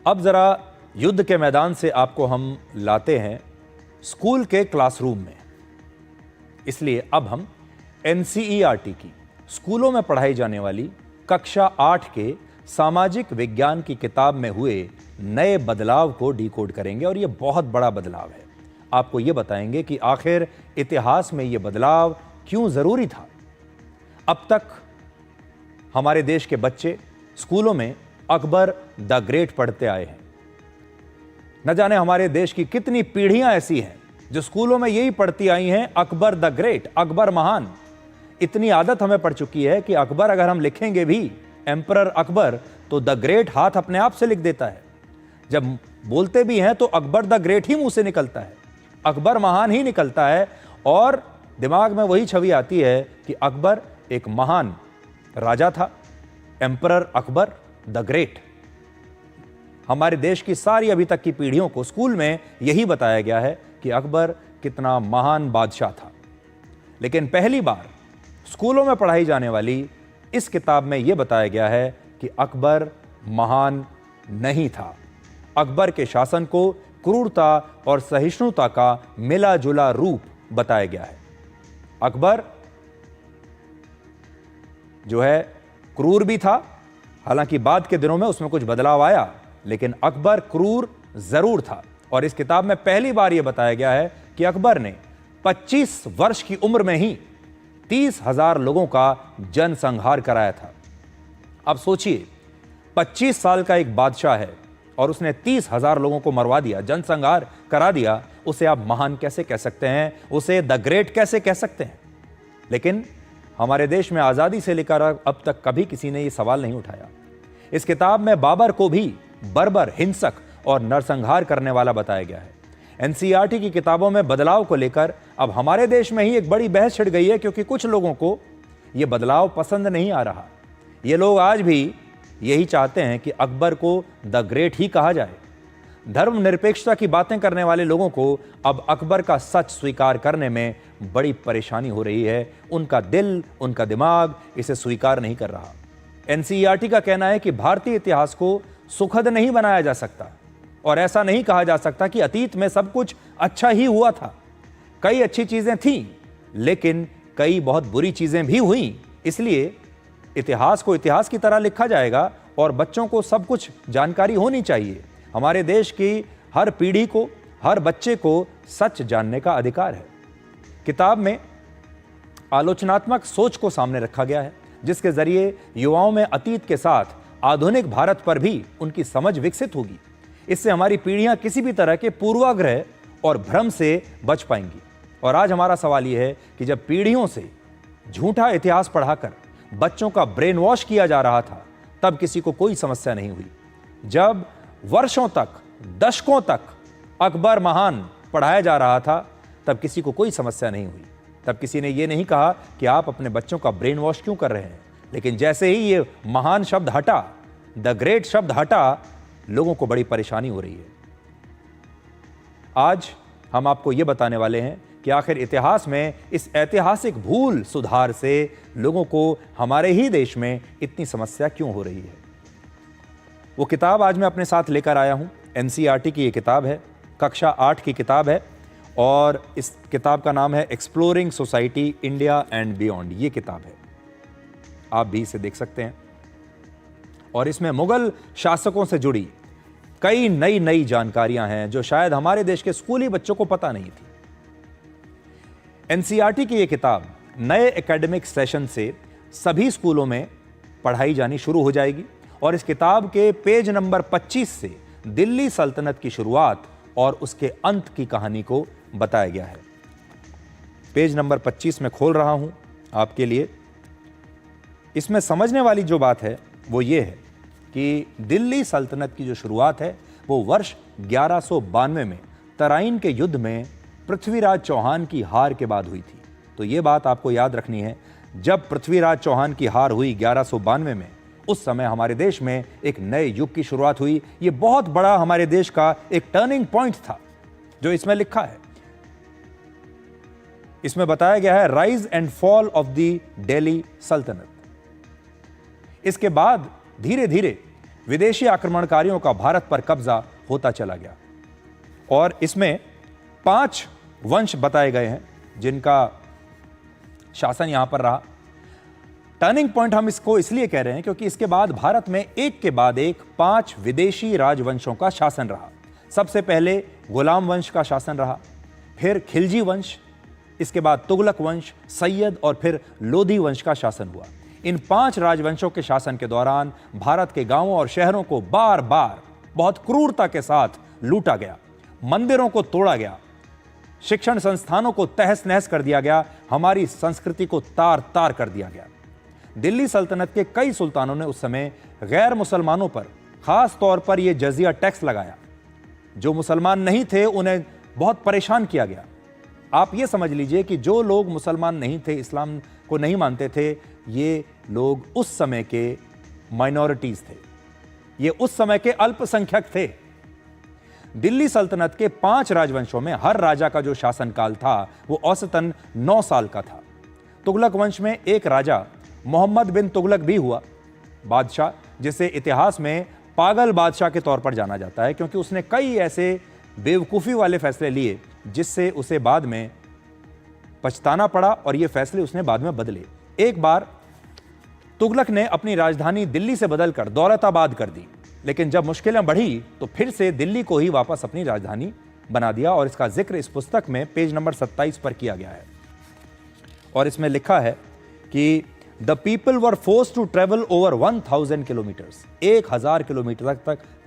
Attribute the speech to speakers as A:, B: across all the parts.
A: अब जरा युद्ध के मैदान से आपको हम लाते हैं स्कूल के क्लासरूम में। इसलिए अब हम एनसीईआरटी की स्कूलों में पढ़ाई जाने वाली कक्षा 8 के सामाजिक विज्ञान की किताब में हुए नए बदलाव को डिकोड करेंगे और यह बहुत बड़ा बदलाव है। आपको यह बताएंगे कि आखिर इतिहास में यह बदलाव क्यों जरूरी था। अब तक हमारे देश के बच्चे स्कूलों में अकबर द ग्रेट पढ़ते आए हैं। न जाने हमारे देश की कितनी पीढ़ियां ऐसी हैं जो स्कूलों में यही पढ़ती आई हैं, अकबर द ग्रेट, अकबर महान। इतनी आदत हमें पड़ चुकी है कि अकबर अगर हम लिखेंगे भी एम्परर अकबर, तो द ग्रेट हाथ अपने आप से लिख देता है। जब बोलते भी हैं तो अकबर द ग्रेट ही मुंह से निकलता है, अकबर महान ही निकलता है और दिमाग में वही छवि आती है कि अकबर एक महान राजा था, एम्परर अकबर द ग्रेट। हमारे देश की सारी अभी तक की पीढ़ियों को स्कूल में यही बताया गया है कि अकबर कितना महान बादशाह था। लेकिन पहली बार स्कूलों में पढ़ाई जाने वाली इस किताब में यह बताया गया है कि अकबर महान नहीं था। अकबर के शासन को क्रूरता और सहिष्णुता का मिला जुला रूप बताया गया है। अकबर जो है क्रूर भी था, हालांकि बाद के दिनों में उसमें कुछ बदलाव आया, लेकिन अकबर क्रूर जरूर था। और इस किताब में पहली बार यह बताया गया है कि अकबर ने 25 वर्ष की उम्र में ही 30,000 लोगों का जनसंहार कराया था। अब सोचिए, 25 साल का एक बादशाह है और उसने 30,000 लोगों को मरवा दिया, जनसंहार करा दिया। उसे आप महान कैसे कह सकते हैं? उसे द ग्रेट कैसे कह सकते हैं? लेकिन हमारे देश में आज़ादी से लेकर अब तक कभी किसी ने यह सवाल नहीं उठाया। इस किताब में बाबर को भी बर्बर, हिंसक और नरसंहार करने वाला बताया गया है। एनसीईआरटी की किताबों में बदलाव को लेकर अब हमारे देश में ही एक बड़ी बहस छिड़ गई है, क्योंकि कुछ लोगों को यह बदलाव पसंद नहीं आ रहा। ये लोग आज भी यही चाहते हैं कि अकबर को द ग्रेट ही कहा जाए। धर्मनिरपेक्षता की बातें करने वाले लोगों को अब अकबर का सच स्वीकार करने में बड़ी परेशानी हो रही है। उनका दिल, उनका दिमाग इसे स्वीकार नहीं कर रहा। एनसीईआरटी का कहना है कि भारतीय इतिहास को सुखद नहीं बनाया जा सकता और ऐसा नहीं कहा जा सकता कि अतीत में सब कुछ अच्छा ही हुआ था। कई अच्छी चीजें थीं, लेकिन कई बहुत बुरी चीजें भी हुईं। इसलिए इतिहास को इतिहास की तरह लिखा जाएगा और बच्चों को सब कुछ जानकारी होनी चाहिए। हमारे देश की हर पीढ़ी को, हर बच्चे को सच जानने का अधिकार है। किताब में आलोचनात्मक सोच को सामने रखा गया है, जिसके जरिए युवाओं में अतीत के साथ आधुनिक भारत पर भी उनकी समझ विकसित होगी। इससे हमारी पीढ़ियां किसी भी तरह के पूर्वाग्रह और भ्रम से बच पाएंगी। और आज हमारा सवाल यह है कि जब पीढ़ियों से झूठा इतिहास पढ़ाकर बच्चों का ब्रेन वॉश किया जा रहा था, तब किसी को कोई समस्या नहीं हुई। जब वर्षों तक, दशकों तक अकबर महान पढ़ाया जा रहा था, तब किसी को कोई समस्या नहीं हुई। तब किसी ने यह नहीं कहा कि आप अपने बच्चों का ब्रेन वॉश क्यों कर रहे हैं। लेकिन जैसे ही ये महान शब्द हटा, द ग्रेट शब्द हटा, लोगों को बड़ी परेशानी हो रही है। आज हम आपको यह बताने वाले हैं कि आखिर इतिहास में इस ऐतिहासिक भूल सुधार से लोगों को हमारे ही देश में इतनी समस्या क्यों हो रही है। वो किताब आज मैं अपने साथ लेकर आया हूं। एनसीईआरटी की ये किताब है, कक्षा 8 की किताब है और इस किताब का नाम है exploring society India and beyond. ये किताब है, आप भी इसे देख सकते हैं। और इसमें मुगल शासकों से जुड़ी कई नई जानकारियां हैं जो शायद हमारे देश के स्कूली बच्चों को पता नहीं थी। एनसीईआरटी की यह किताब नए एकेडमिक सेशन से सभी स्कूलों में पढ़ाई जानी शुरू हो जाएगी और इस किताब के पेज नंबर 25 से दिल्ली सल्तनत की शुरुआत और उसके अंत की कहानी को बताया गया है। पेज नंबर 25 में खोल रहा हूं आपके लिए। इसमें समझने वाली जो बात है वो ये है कि दिल्ली सल्तनत की जो शुरुआत है वो वर्ष 1192 में तराइन के युद्ध में पृथ्वीराज चौहान की हार के बाद हुई थी। तो ये बात आपको याद रखनी है, जब पृथ्वीराज चौहान की हार हुई 1192 में, उस समय हमारे देश में एक नए युग की शुरुआत हुई। ये बहुत बड़ा हमारे देश का एक टर्निंग पॉइंट था जो इसमें लिखा है। इसमें बताया गया है rise and fall of the Delhi सल्तनत। इसके बाद धीरे धीरे विदेशी आक्रमणकारियों का भारत पर कब्जा होता चला गया। और इसमें 5 वंश बताए गए हैं जिनका शासन यहां पर रहा। टर्निंग पॉइंट हम इसको इसलिए कह रहे हैं क्योंकि इसके बाद भारत में एक के बाद एक 5 विदेशी राजवंशों का शासन रहा। सबसे पहले गुलाम वंश का शासन रहा, फिर खिलजी वंश, इसके बाद तुगलक वंश, सैयद और फिर लोधी वंश का शासन हुआ। इन 5 राजवंशों के शासन के दौरान भारत के गांवों और शहरों को बार बार बहुत क्रूरता के साथ लूटा गया, मंदिरों को तोड़ा गया, शिक्षण संस्थानों को तहस नहस कर दिया गया, हमारी संस्कृति को तार तार कर दिया गया। दिल्ली सल्तनत के कई सुल्तानों ने उस समय गैर मुसलमानों पर खास तौर पर यह जजिया टैक्स लगाया। जो मुसलमान नहीं थे उन्हें बहुत परेशान किया गया। आप यह समझ लीजिए कि जो लोग मुसलमान नहीं थे, इस्लाम को नहीं मानते थे, ये लोग उस समय के माइनॉरिटीज थे, ये उस समय के अल्पसंख्यक थे। दिल्ली सल्तनत के 5 राजवंशों में हर राजा का जो शासनकाल था वो औसतन 9 साल का था। तुगलक वंश में एक राजा मोहम्मद बिन तुगलक भी हुआ बादशाह, जिसे इतिहास में पागल बादशाह के तौर पर जाना जाता है क्योंकि उसने कई ऐसे बेवकूफ़ी वाले फैसले लिए जिससे उसे बाद में पछताना पड़ा और ये फैसले उसने बाद में बदले। एक बार तुगलक ने अपनी राजधानी दिल्ली से बदलकर दौलताबाद कर दी, लेकिन जब मुश्किलें बढ़ी तो फिर से दिल्ली को ही वापस अपनी राजधानी बना दिया और इसका जिक्र इस पुस्तक में पेज नंबर 27 पर किया गया है। और इसमें लिखा है कि the people were forced to travel over 1000 kilometres, 1000 kilometre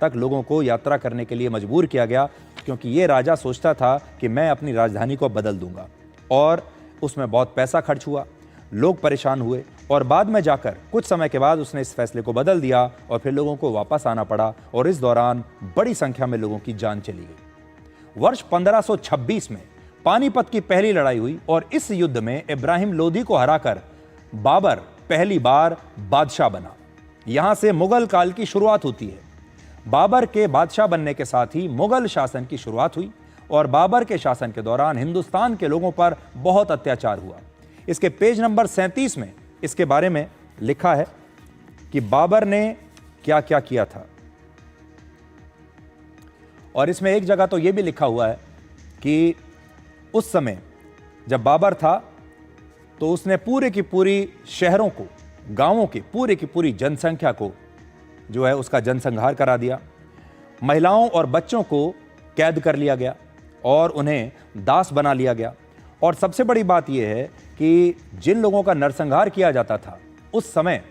A: तक लोगों को यात्रा करने के लिए मजबूर किया गया क्योंकि ये राजा सोचता था कि मैं अपनी राजधानी को बदल दूंगा। और उसमें बहुत पैसा खर्च हुआ, लोग परेशान हुए और बाद में जाकर कुछ समय के बाद उसने इस फैसले को बदल दिया और फिर लोगों को वापस आना पड़ा और इस दौरान बड़ी संख्या में लोगों की जान चली गई। वर्ष 1526 में पानीपत की पहली लड़ाई हुई और इस युद्ध में इब्राहिम लोधी को हराकर बाबर पहली बार बादशाह बना। यहां से मुगल काल की शुरुआत होती है। बाबर के बादशाह बनने के साथ ही मुगल शासन की शुरुआत हुई और बाबर के शासन के दौरान हिंदुस्तान के लोगों पर बहुत अत्याचार हुआ। इसके पेज नंबर 37 में इसके बारे में लिखा है कि बाबर ने क्या क्या किया था। और इसमें एक जगह तो यह भी लिखा हुआ है कि उस समय जब बाबर था तो उसने पूरे की पूरी शहरों को, गांवों की पूरे की पूरी जनसंख्या को जो है उसका जनसंहार करा दिया। महिलाओं और बच्चों को कैद कर लिया गया और उन्हें दास बना लिया गया। और सबसे बड़ी बात यह है कि जिन लोगों का नरसंहार किया जाता था उस समय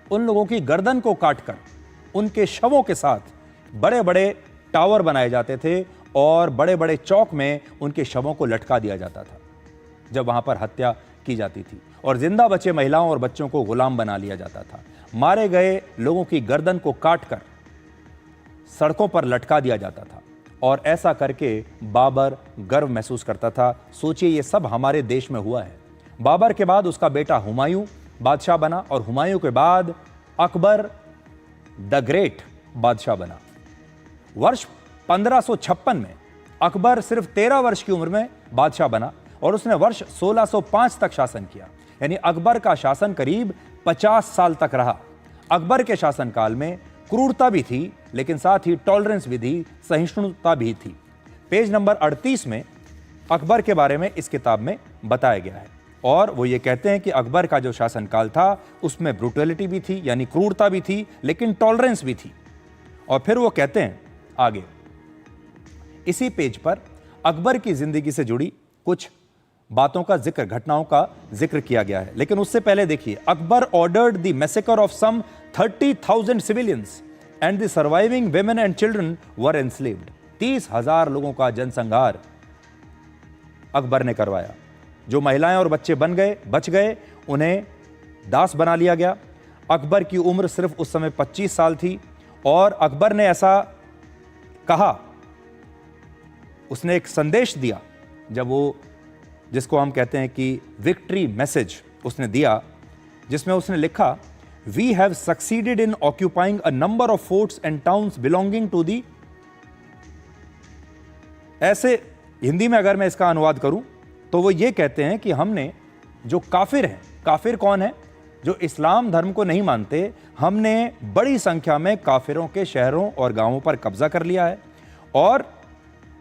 A: उन लोगों की गर्दन को काटकर उनके शवों के साथ बड़े बड़े टावर बनाए जाते थे और बड़े बड़े चौक में उनके शवों को लटका दिया जाता था जब वहां पर हत्या की जाती थी। और जिंदा बचे महिलाओं और बच्चों को गुलाम बना लिया जाता था। मारे गए लोगों की गर्दन को काटकर सड़कों पर लटका दिया जाता था और ऐसा करके बाबर गर्व महसूस करता था। सोचिए ये सब हमारे देश में हुआ है। बाबर के बाद उसका बेटा हुमायूं बादशाह बना और हुमायूं के बाद अकबर द ग्रेट बादशाह बना। वर्ष 1556 में अकबर सिर्फ 13 वर्ष की उम्र में बादशाह बना और उसने वर्ष 1605 तक शासन किया। यानी अकबर का शासन करीब 50 साल तक रहा। अकबर के शासनकाल में क्रूरता भी थी लेकिन साथ ही टॉलरेंस भी थी, सहिष्णुता भी थी। पेज नंबर 38 में अकबर के बारे में इस किताब में बताया गया है और वो ये कहते हैं कि अकबर का जो शासनकाल था उसमें ब्रूटलिटी भी थी यानी क्रूरता भी थी लेकिन टॉलरेंस भी थी। और फिर वो कहते हैं आगे इसी पेज पर अकबर की जिंदगी से जुड़ी कुछ बातों का जिक्र, घटनाओं का जिक्र किया गया है। लेकिन उससे पहले देखिए, Akbar ordered the massacre of some 30,000 civilians and the surviving women and children were enslaved. 30,000 लोगों का जनसंहार अकबर ने करवाया। जो महिलाएं और बच्चे बच गए उन्हें दास बना लिया गया। अकबर की उम्र सिर्फ उस समय 25 साल थी और अकबर ने ऐसा कहा, उसने एक संदेश दिया जब वो, जिसको हम कहते हैं कि विक्ट्री मैसेज उसने दिया, जिसमें उसने लिखा we have succeeded in occupying a number of forts and towns belonging to the. ऐसे हिंदी में अगर मैं इसका अनुवाद करूं तो वो ये कहते हैं कि हमने जो काफिर हैं, काफिर कौन है? जो इस्लाम धर्म को नहीं मानते, हमने बड़ी संख्या में काफिरों के शहरों और गांवों पर कब्जा कर लिया है, और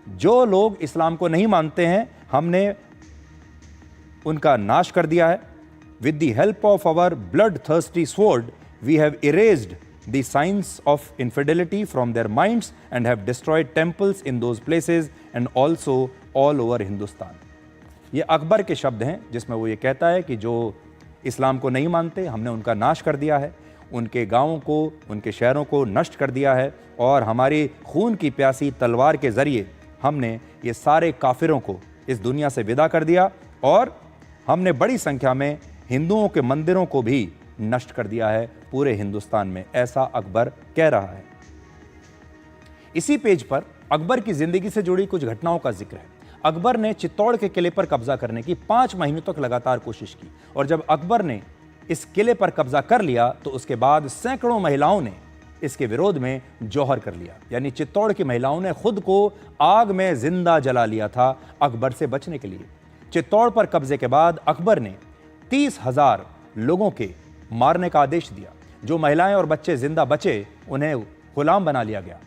A: जो लोग इस्लाम को नहीं मानते हैं हमने उनका नाश कर दिया है। With the help of our blood thirsty sword we have erased the science of infidelity from their minds and have destroyed temples in those places and also all over Hindustan. ये अकबर के शब्द हैं जिसमें वो ये कहता है कि जो इस्लाम को नहीं मानते हमने उनका नाश कर दिया है, उनके गांवों को, उनके शहरों को नष्ट कर दिया है, और हमारी खून की प्यासी तलवार के ज़रिए हमने ये सारे काफिरों को इस दुनिया से विदा कर दिया, और हमने बड़ी संख्या में हिंदुओं के मंदिरों को भी नष्ट कर दिया है पूरे हिंदुस्तान में। ऐसा अकबर कह रहा है। इसी पेज पर अकबर की जिंदगी से जुड़ी कुछ घटनाओं का जिक्र है। अकबर ने चित्तौड़ के किले पर कब्जा करने की 5 महीनों तक लगातार कोशिश की, और जब अकबर ने इस किले पर कब्जा कर लिया तो उसके बाद सैकड़ों महिलाओं ने इसके विरोध में जौहर कर लिया। यानी चित्तौड़ की महिलाओं ने खुद को आग में जिंदा जला लिया था अकबर से बचने के लिए। चित्तौड़ पर कब्जे के बाद अकबर ने 30,000 लोगों के मारने का आदेश दिया। जो महिलाएं और बच्चे जिंदा बचे उन्हें गुलाम बना लिया गया।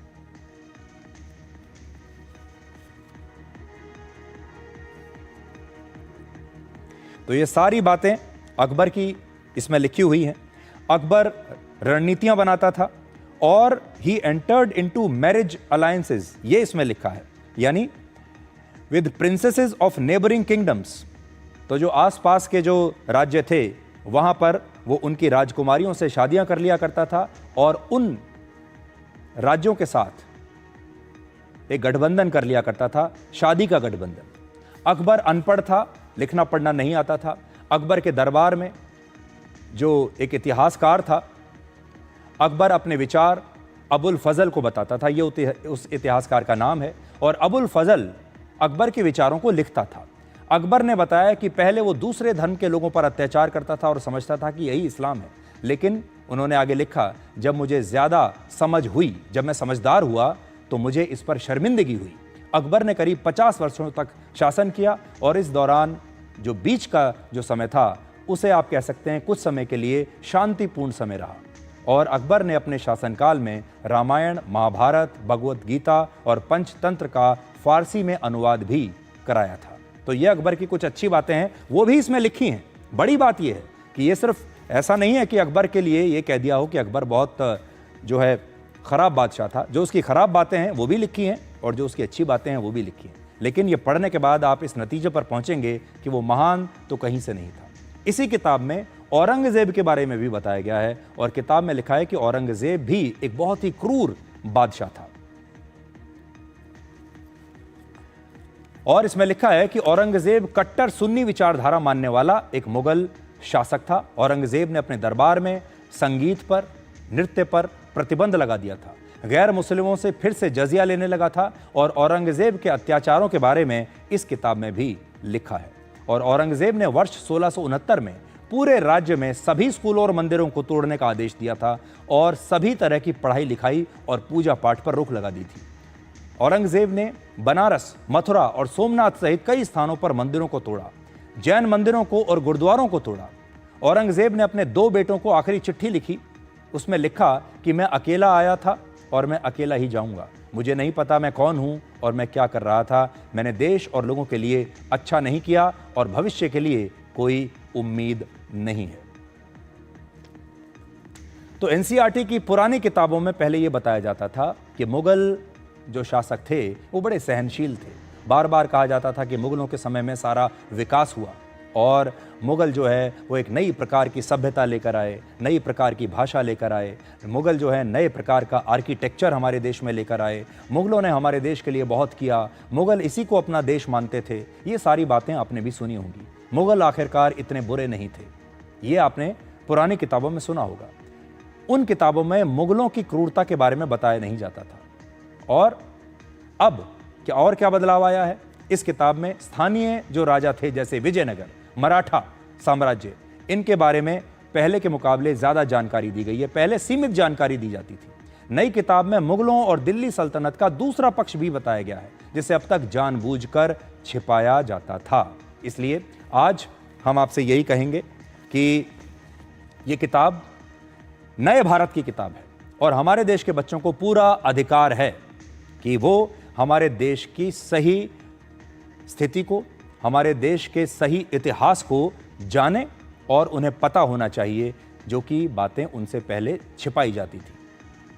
A: तो ये सारी बातें अकबर की इसमें लिखी हुई हैं। अकबर रणनीतियां बनाता था और he entered into marriage alliances, ये इसमें लिखा है, यानी with princesses of neighbouring kingdoms. तो जो आसपास के जो राज्य थे वहां पर वो उनकी राजकुमारियों से शादियां कर लिया करता था, और उन राज्यों के साथ एक गठबंधन कर लिया करता था, शादी का गठबंधन। अकबर अनपढ़ था, लिखना पढ़ना नहीं आता था। अकबर के दरबार में जो एक इतिहासकार था, अकबर अपने विचार अबुल फजल को बताता था, ये उस इतिहासकार का नाम है, और अबुल फजल अकबर के विचारों को लिखता था। अकबर ने बताया कि पहले वो दूसरे धर्म के लोगों पर अत्याचार करता था और समझता था कि यही इस्लाम है, लेकिन उन्होंने आगे लिखा, जब मुझे ज़्यादा समझ हुई, जब मैं समझदार हुआ तो मुझे इस पर शर्मिंदगी हुई। अकबर ने करीब 50 वर्षों तक शासन किया, और इस दौरान जो बीच का जो समय था उसे आप कह सकते हैं कुछ समय के लिए शांतिपूर्ण समय रहा। और अकबर ने अपने शासनकाल में रामायण, महाभारत, भगवत गीता और पंचतंत्र का फारसी में अनुवाद भी कराया था। तो ये अकबर की कुछ अच्छी बातें हैं, वो भी इसमें लिखी हैं। बड़ी बात यह है कि ये सिर्फ ऐसा नहीं है कि अकबर के लिए ये कह दिया हो कि अकबर बहुत जो है ख़राब बादशाह था। जो उसकी ख़राब बातें हैं वो भी लिखी हैं, और जो उसकी अच्छी बातें हैं वो भी लिखी हैं। लेकिन ये पढ़ने के बाद आप इस नतीजे पर पहुंचेंगे कि वो महान तो कहीं से नहीं था। इसी किताब में औरंगज़ेब के बारे में भी बताया गया है, और किताब में लिखा है कि औरंगज़ेब भी एक बहुत ही क्रूर बादशाह था। और इसमें लिखा है कि औरंगज़ेब कट्टर सुन्नी विचारधारा मानने वाला एक मुगल शासक था। औरंगज़ेब ने अपने दरबार में संगीत पर, नृत्य पर प्रतिबंध लगा दिया था, गैर मुस्लिमों से फिर से जजिया लेने लगा था, और औरंगज़ेब के अत्याचारों के बारे में इस किताब में भी लिखा है। और औरंगज़ेब ने वर्ष 1669 में पूरे राज्य में सभी स्कूलों और मंदिरों को तोड़ने का आदेश दिया था, और सभी तरह की पढ़ाई लिखाई और पूजा पाठ पर रोक लगा दी थी। औरंगज़ेब ने बनारस, मथुरा और सोमनाथ सहित कई स्थानों पर मंदिरों को तोड़ा, जैन मंदिरों को और गुरुद्वारों को तोड़ा। औरंगज़ेब ने अपने 2 बेटों को आखिरी चिट्ठी लिखी। उसमें लिखा कि मैं अकेला आया था और मैं अकेला ही जाऊंगा। मुझे नहीं पता मैं कौन हूं और मैं क्या कर रहा था। मैंने देश और लोगों के लिए अच्छा नहीं किया, और भविष्य के लिए कोई उम्मीद नहीं है। तो एनसीईआरटी की पुरानी किताबों में पहले यह बताया जाता था कि मुगल जो शासक थे वो बड़े सहनशील थे। बार बार कहा जाता था कि मुगलों के समय में सारा विकास हुआ, और मुगल जो है वो एक नई प्रकार की सभ्यता लेकर आए, नई प्रकार की भाषा लेकर आए। मुगल जो है नए प्रकार का आर्किटेक्चर हमारे देश में लेकर आए। मुगलों ने हमारे देश के लिए बहुत किया, मुगल इसी को अपना देश मानते थे। ये सारी बातें आपने भी सुनी होंगी। मुगल आखिरकार इतने बुरे नहीं थे, ये आपने पुरानी किताबों में सुना होगा। उन किताबों में मुगलों की क्रूरता के बारे में बताया नहीं जाता था। और अब क्या बदलाव आया है इस किताब में? स्थानीय जो राजा थे जैसे विजयनगर, मराठा साम्राज्य, इनके बारे में पहले के मुकाबले ज्यादा जानकारी दी गई है। पहले सीमित जानकारी दी जाती थी। नई किताब में मुगलों और दिल्ली सल्तनत का दूसरा पक्ष भी बताया गया है, जिसे अब तक जानबूझकर छिपाया जाता था। इसलिए आज हम आपसे यही कहेंगे कि ये किताब नए भारत की किताब है और हमारे देश के बच्चों को पूरा अधिकार है कि वो हमारे देश की सही स्थिति को, हमारे देश के सही इतिहास को जाने और उन्हें पता होना चाहिए जो कि बातें उनसे पहले छिपाई जाती थी।